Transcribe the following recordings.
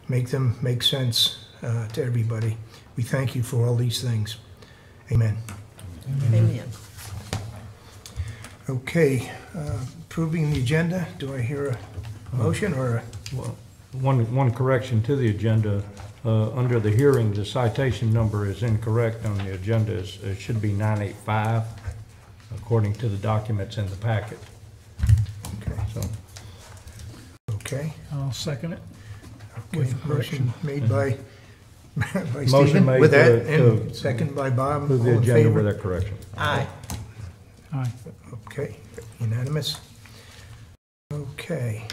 make them make sense to everybody. We thank you for all these things. Amen. Amen. Okay, approving the agenda. Do I hear a motion or a? Well, one correction to the agenda. Under the hearing, the citation number is incorrect on the agenda. It should be 985, according to the documents in the packet. Okay. So, okay. I'll second it. Okay. With correction. Motion made by Motion Stephen made with that, to and second by Bob. approve All the in agenda favor? with that correction. Aye. Aye. Okay, unanimous. Okay.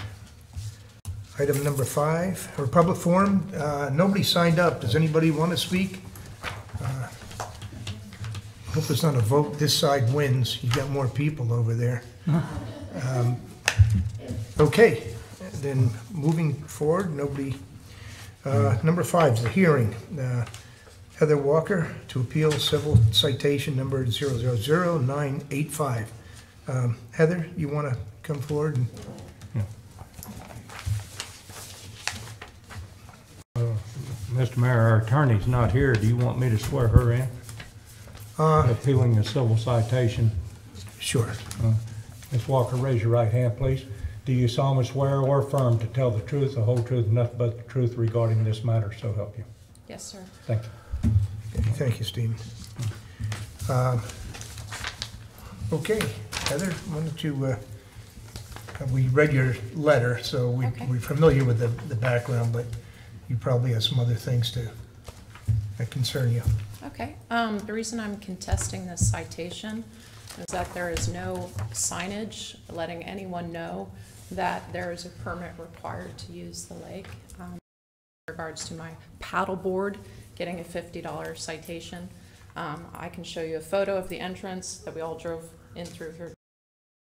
Item number 5, or public forum. Nobody signed up. Does anybody want to speak? Hope it's not a vote, this side wins. You got more people over there. Okay, then moving forward, nobody. Number 5 is the hearing. Heather Walker to appeal civil citation number 0000985. Heather, you want to come forward? And Mr. Mayor, our attorney's not here. Do you want me to swear her in? Appealing a civil citation. Sure. Ms. Walker, raise your right hand, please. Do you solemnly swear or affirm to tell the truth, the whole truth, and nothing but the truth regarding this matter, so help you? Yes, sir. Thank you. Okay, thank you, Stephen. Okay, Heather, why don't you, we read your letter, so Okay. we're familiar with the background, but you probably have some other things that concern you. Okay. The reason I'm contesting this citation is that there is no signage letting anyone know that there is a permit required to use the lake. In regards to my paddleboard getting a $50 citation, I can show you a photo of the entrance that we all drove in through here.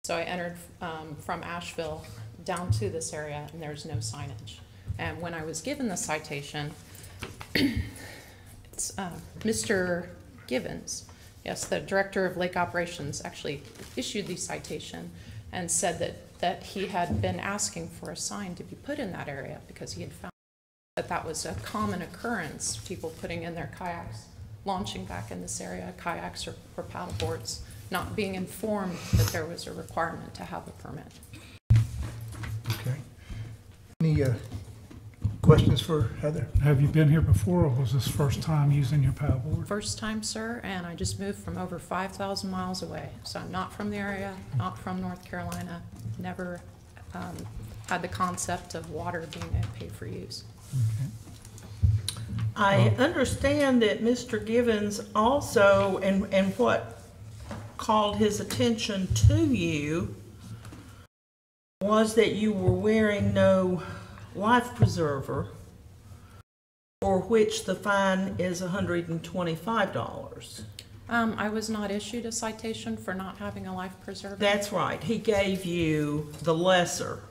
So I entered from Asheville down to this area, and there's no signage. And when I was given the citation, it's Mr. Givens, yes, the director of lake operations, actually issued the citation and said that he had been asking for a sign to be put in that area because he had found that was a common occurrence, people putting in their kayaks, launching back in this area, kayaks or paddle boards, not being informed that there was a requirement to have a permit. Okay. Any questions for Heather? Have you been here before, or was this first time using your paddleboard? First time, sir, and I just moved from over 5,000 miles away. So I'm not from the area, not from North Carolina, never had the concept of water being a pay-for-use. Okay. I understand that Mr. Givens also, and what called his attention to you was that you were wearing no life preserver, for which the fine is $125. I was not issued a citation for not having a life preserver. That's right. He gave you the lesser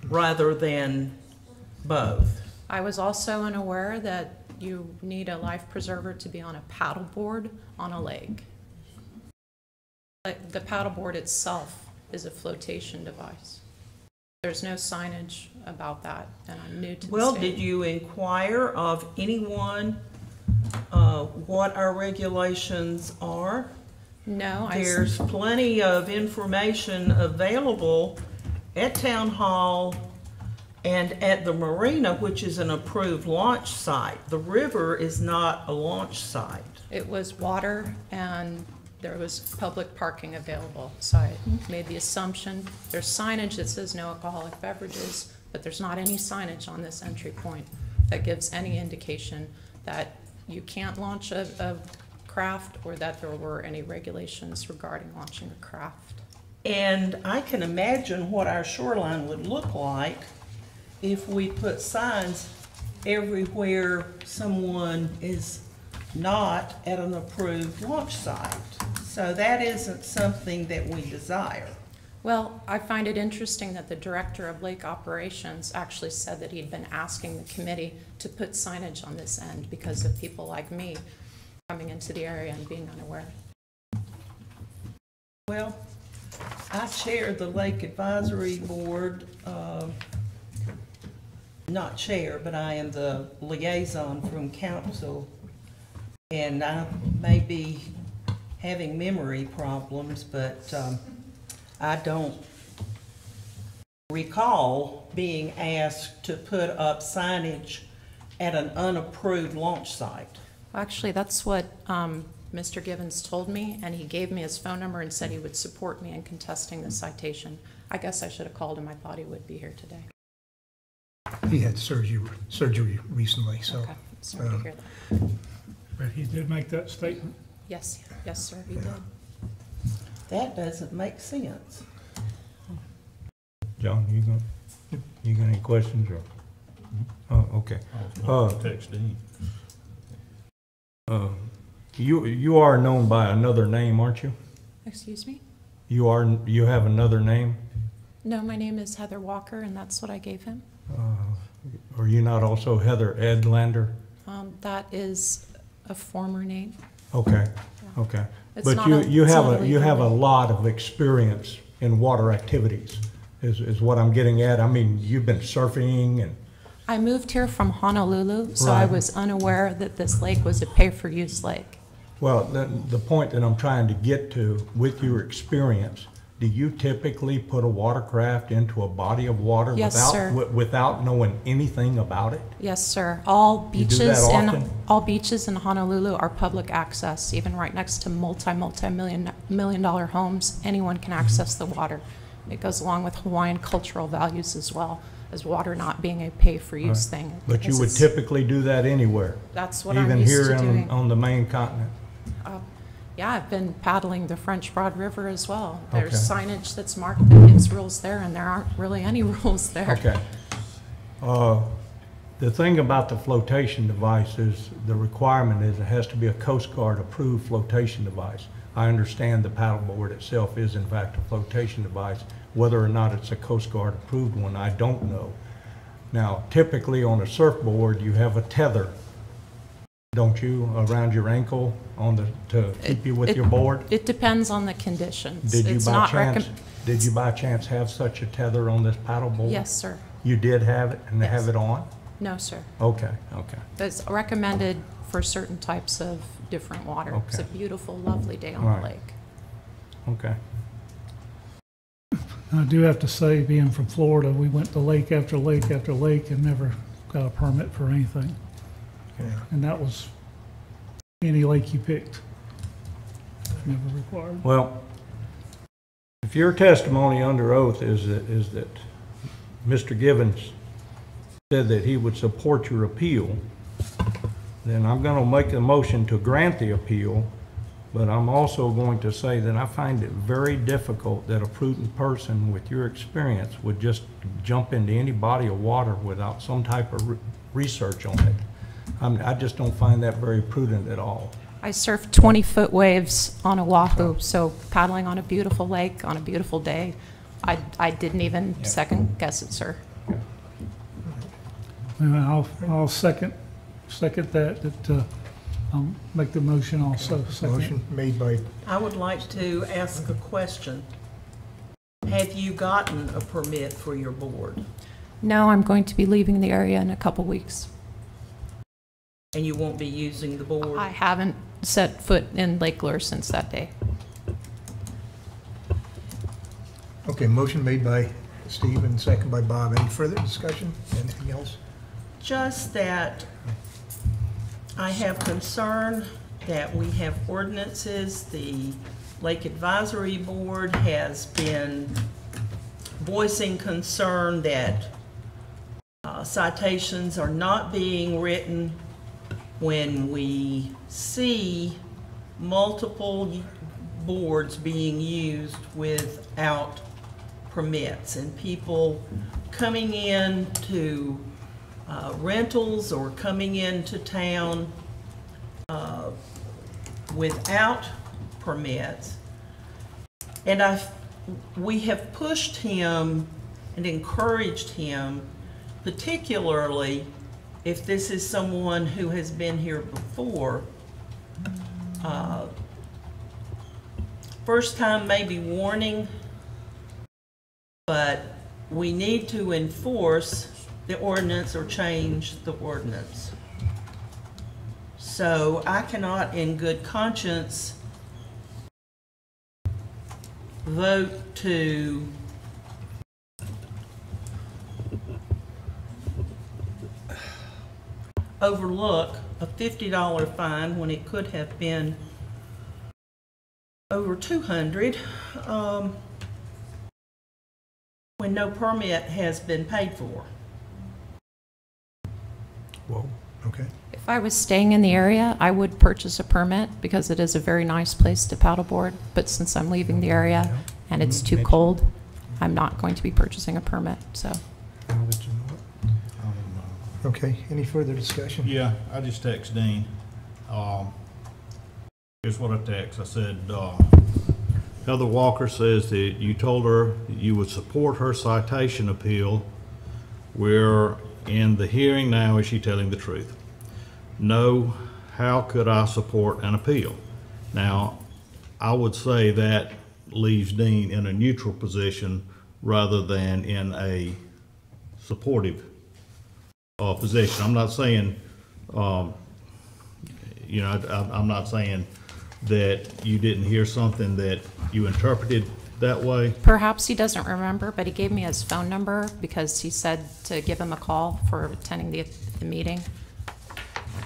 rather than both. I was also unaware that you need a life preserver to be on a paddleboard on a lake. The paddleboard itself is a flotation device. There's no signage about that, and I'm new to the Well, state. did you inquire of anyone what our regulations are? No, There's plenty of information available at Town Hall and at the marina, which is an approved launch site. The river is not a launch site. it was water and there was public parking available. So I made the assumption, there's signage that says no alcoholic beverages, but there's not any signage on this entry point that gives any indication that you can't launch a craft or that there were any regulations regarding launching a craft. And I can imagine what our shoreline would look like if we put signs everywhere someone is not at an approved launch site. So that isn't something that we desire. Well, I find it interesting that the director of lake operations actually said that he'd been asking the committee to put signage on this end because of people like me coming into the area and being unaware. Well, I chair the Lake Advisory Board not chair, but I am the liaison from council. And I may be having memory problems, but I don't recall being asked to put up signage at an unapproved launch site. Actually, that's what Mr. Givens told me, and he gave me his phone number and said he would support me in contesting the citation. I guess I should have called him. I thought he would be here today. He had surgery recently, so. Okay, sorry to hear that. But he did make that statement. Yes, yes, sir, he did. That doesn't make sense. John, you got any questions or? Oh, okay. You are known by another name, aren't you? Excuse me? You have another name? No, my name is Heather Walker, and that's what I gave him. Are you not also Heather Edlander? That is a former name. Okay, okay. It's But not a- you it's have not a you legal have a name. lot of experience in water activities, is what I'm getting at. I mean, you've been surfing and, I moved here from Honolulu, so I Right. was unaware that this lake was a pay-for-use lake. well, the point that I'm trying to get to, with your experience, do you typically put a watercraft into a body of water Yes, without, sir. without knowing anything about it? Yes, sir. All You do that beaches often? all beaches in Honolulu are public access, even right next to multi-million dollar homes. Anyone can access the water. It goes along with Hawaiian cultural values as well, as water not being a pay-for-use thing. But you because would it's- typically do that anywhere, That's what I'm even used here to doing. on the main continent? Yeah, I've been paddling the French Broad River as well. There's Okay. signage that's marked that gives rules there, and there aren't really any rules there. Okay. The thing about the flotation device is, the requirement is it has to be a Coast Guard approved flotation device. I understand the paddleboard itself is in fact a flotation device. Whether or not it's a Coast Guard approved one, I don't know. Now, typically on a surfboard, you have a tether, don't you, around your ankle to keep you with your board? It depends on the conditions. Did you It's by not chance, recom- did you by chance have such a tether on this paddleboard? Yes, sir. You did have it and Yes. have it on? No, sir. Okay, okay. It's recommended for certain types of different water. It's a Okay. beautiful, lovely day on Right. the lake. Okay. And I do have to say, being from Florida, we went to lake after lake after lake and never got a permit for anything. Yeah. And that was any lake you picked. Never required. Well, if your testimony under oath is that Mr. Givens said that he would support your appeal, then I'm going to make a motion to grant the appeal, but I'm also going to say that I find it very difficult that a prudent person with your experience would just jump into any body of water without some type of research on it. I just don't find that very prudent at all. I surfed 20-foot waves on Oahu, so paddling on a beautiful lake on a beautiful day, I didn't even second guess it, sir. And I'll second that, I'll make the motion also. Second. Motion made by, I would like to ask a question. Have you gotten a permit for your board? No, I'm going to be leaving the area in a couple weeks. And you won't be using the board? I haven't set foot in Lake Lure since that day. okay, motion made by Steve and second by Bob. Any further discussion? Anything else? Just that I have concern that we have ordinances. The Lake Advisory Board has been voicing concern that citations are not being written when we see multiple boards being used without permits, and people coming in to rentals or coming into town without permits. And we have pushed him and encouraged him, particularly if this is someone who has been here before. First time maybe warning, but we need to enforce the ordinance or change the ordinance. So I cannot in good conscience vote to overlook a $50 fine when it could have been over 200, when no permit has been paid for. Whoa, okay. If I was staying in the area, I would purchase a permit because it is a very nice place to paddleboard. But since I'm leaving the area and it's too cold, I'm not going to be purchasing a permit, so. I'll let you know. Okay, any further discussion? Yeah, I just text Dean. Here's what I text. I said, Heather Walker says that you told her that you would support her citation appeal. We're in the hearing now. Is she telling the truth? No. How could I support an appeal? Now, I would say that leaves Dean in a neutral position rather than in a supportive position. I'm not saying, I'm not saying that you didn't hear something that you interpreted that way. Perhaps he doesn't remember, but he gave me his phone number because he said to give him a call for attending the meeting.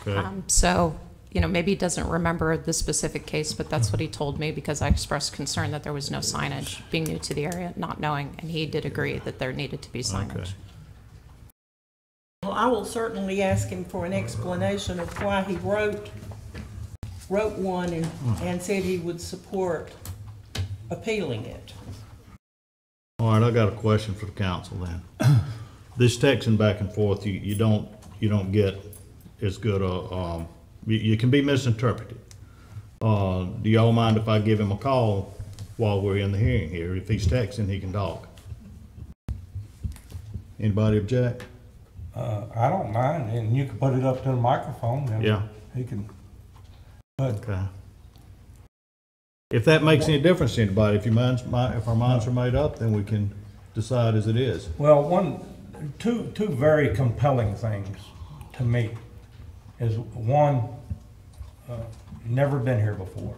Okay. So, maybe he doesn't remember the specific case, but that's what he told me because I expressed concern that there was no signage, being new to the area, not knowing, and he did agree that there needed to be signage. Okay. Well, I will certainly ask him for an explanation of why he wrote one and said he would support appealing it. All right, I got a question for the council then. This texting back and forth, you don't get as good a, you can be misinterpreted. Do y'all mind if I give him a call while we're in the hearing here? If he's texting, he can talk. Anybody object? I don't mind, and you can put it up to the microphone, and Yeah. he can, but Okay. If that makes any difference to anybody, if our minds are made up, then we can decide as it is. well, two very compelling things to me is one, never been here before.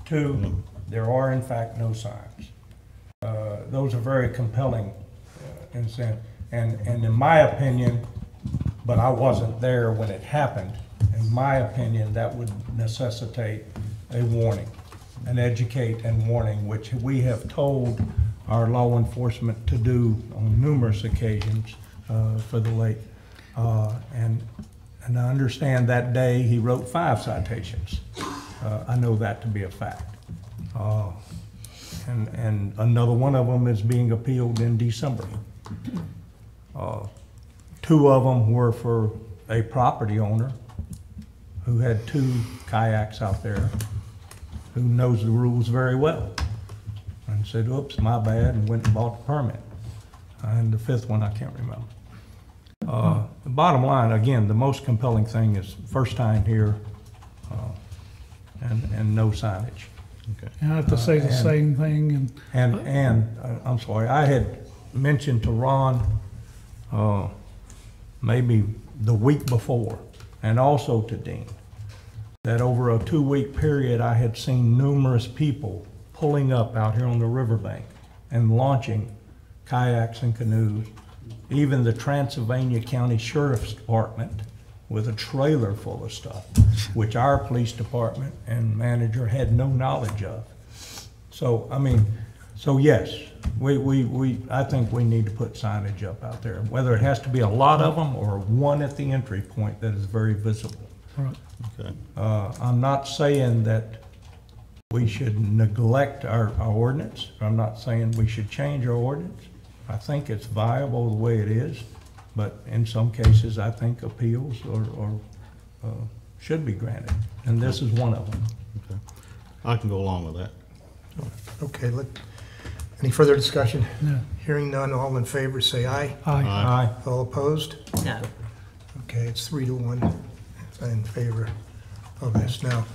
Two, there are in fact no signs. Those are very compelling in a sense. And in my opinion, but I wasn't there when it happened, in my opinion, that would necessitate a warning, an educate and warning, which we have told our law enforcement to do on numerous occasions for the lake. And I understand that day he wrote 5 citations. I know that to be a fact. And another one of them is being appealed in December. 2 of them were for a property owner who had 2 kayaks out there, who knows the rules very well, and said, oops, my bad, and went and bought the permit. And the 5th one, I can't remember. The bottom line, again, the most compelling thing is first time here and no signage. Okay. I have to say the same thing, And I'm sorry, I had mentioned to Ron maybe the week before, and also to Dean, that over a 2-week period, I had seen numerous people pulling up out here on the riverbank and launching kayaks and canoes. Even the Transylvania County Sheriff's Department with a trailer full of stuff, which our police department and manager had no knowledge of. So, yes, I think we need to put signage up out there, whether it has to be a lot of them or one at the entry point that is very visible. right. Okay. I'm not saying that we should neglect our ordinance. I'm not saying we should change our ordinance. I think it's viable the way it is, but in some cases, I think appeals should be granted, and this is one of them. Okay. I can go along with that. Okay, any further discussion? No. Hearing none, all in favor, say aye. Aye. Aye. All opposed? No. Okay, it's 3-1 in favor of this. Now,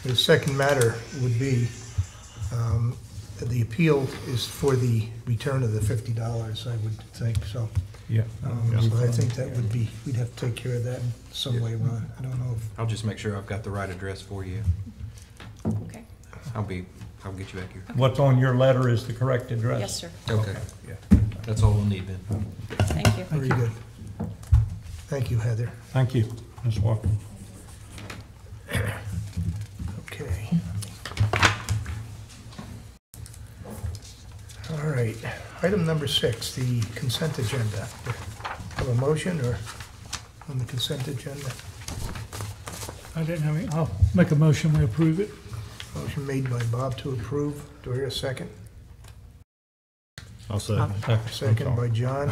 the second matter would be the appeal is for the return of the $50, I would think, so. Yeah. So I think that would be, we'd have to take care of that in some way, Ron. I don't know if, I'll just make sure I've got the right address for you. Okay, I'll get you back here. What's on your letter is the correct address? yes, sir. Okay. Yeah. That's all we'll need then. Thank you. very good. Thank you, Heather. Thank you, Ms. Walker. Okay. All right, item number 6, the consent agenda. Have a motion or on the consent agenda? I didn't have any, I'll make a motion, we approve it. Motion made by Bob to approve. Do I hear a second? I'll say. Second by John.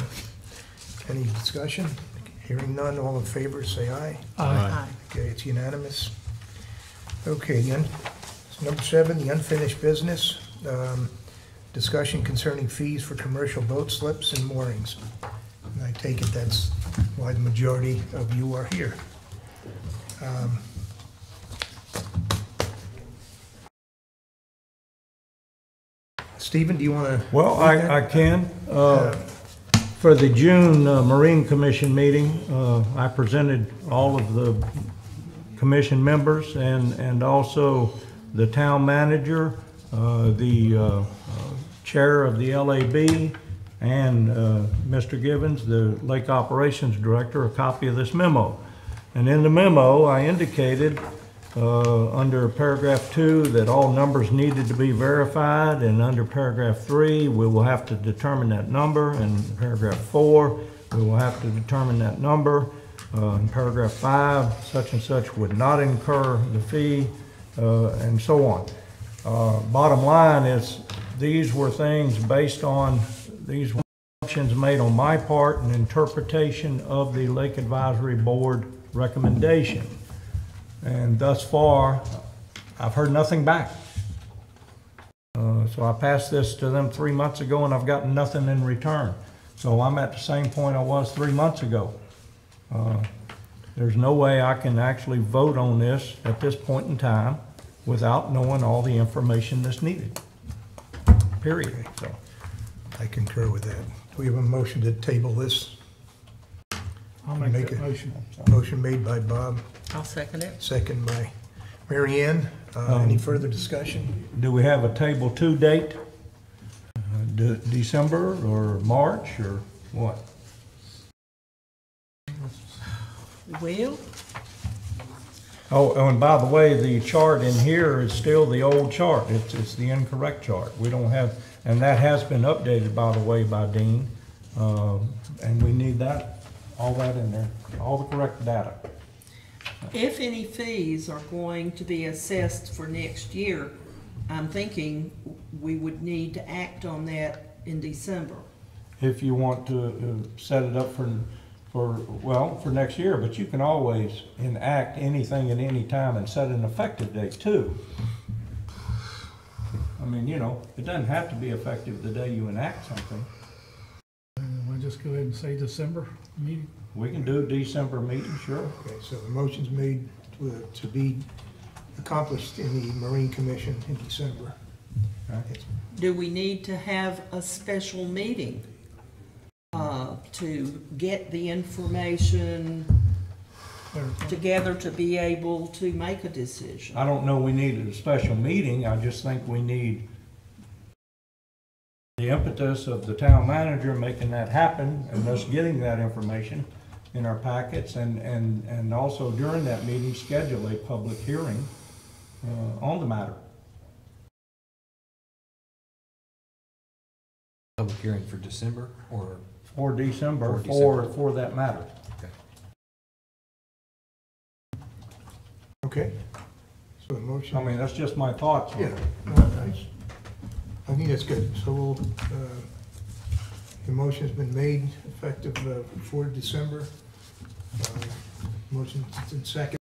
Any discussion? Hearing none, all in favor, say aye. Aye. Okay, it's unanimous. Okay, number 7, the unfinished business. Discussion concerning fees for commercial boat slips and moorings. And I take it that's why the majority of you are here. Stephen, do you want to? Well, I can. For the June Marine Commission meeting, I presented all of the commission members and also the town manager, the chair of the LAB, and Mr. Givens, the Lake Operations Director, a copy of this memo. And in the memo, I indicated under paragraph 2 that all numbers needed to be verified, and under paragraph 3 we will have to determine that number, and paragraph 4 we will have to determine that number. In paragraph 5, such and such would not incur the fee, and so on. Bottom line is, these were things based on, these were assumptions made on my part and interpretation of the Lake Advisory Board recommendation. And thus far, I've heard nothing back. So I passed this to them 3 months ago and I've gotten nothing in return. So I'm at the same point I was 3 months ago. There's no way I can actually vote on this at this point in time without knowing all the information that's needed. Period. So I concur with that. Do we have a motion to table this? I'll make Make that it. motion. Motion made by Bob, I'll second it. second by Mary Ann. Any further discussion? do we have a table 2 date? December or March or what? Well, Oh, and by the way, the chart in here is still the old chart. It's the incorrect chart. We don't have, and that has been updated, by the way, by Dean. And we need that, all that in there, all the correct data. if any fees are going to be assessed for next year, I'm thinking we would need to act on that in December. If you want to set it up for next year, but you can always enact anything at any time and set an effective date too. I mean, you know, it doesn't have to be effective the day you enact something. We'll just go ahead and say December meeting. We can do a December meeting, sure. Okay, so the motion's made to be accomplished in the Marine Commission in December. Okay. Do we need to have a special meeting to get the information together to be able to make a decision? I don't know we needed a special meeting, I just think we need the impetus of the town manager making that happen and us getting that information in our packets, and also during that meeting, schedule a public hearing on the matter. Public hearing for December or? For December, For December. for that matter. Okay? So the motion. I mean, that's just my thoughts on Yeah, it. no, I think that's good. So we'll, the motion's been made effective for December. Motion's in second.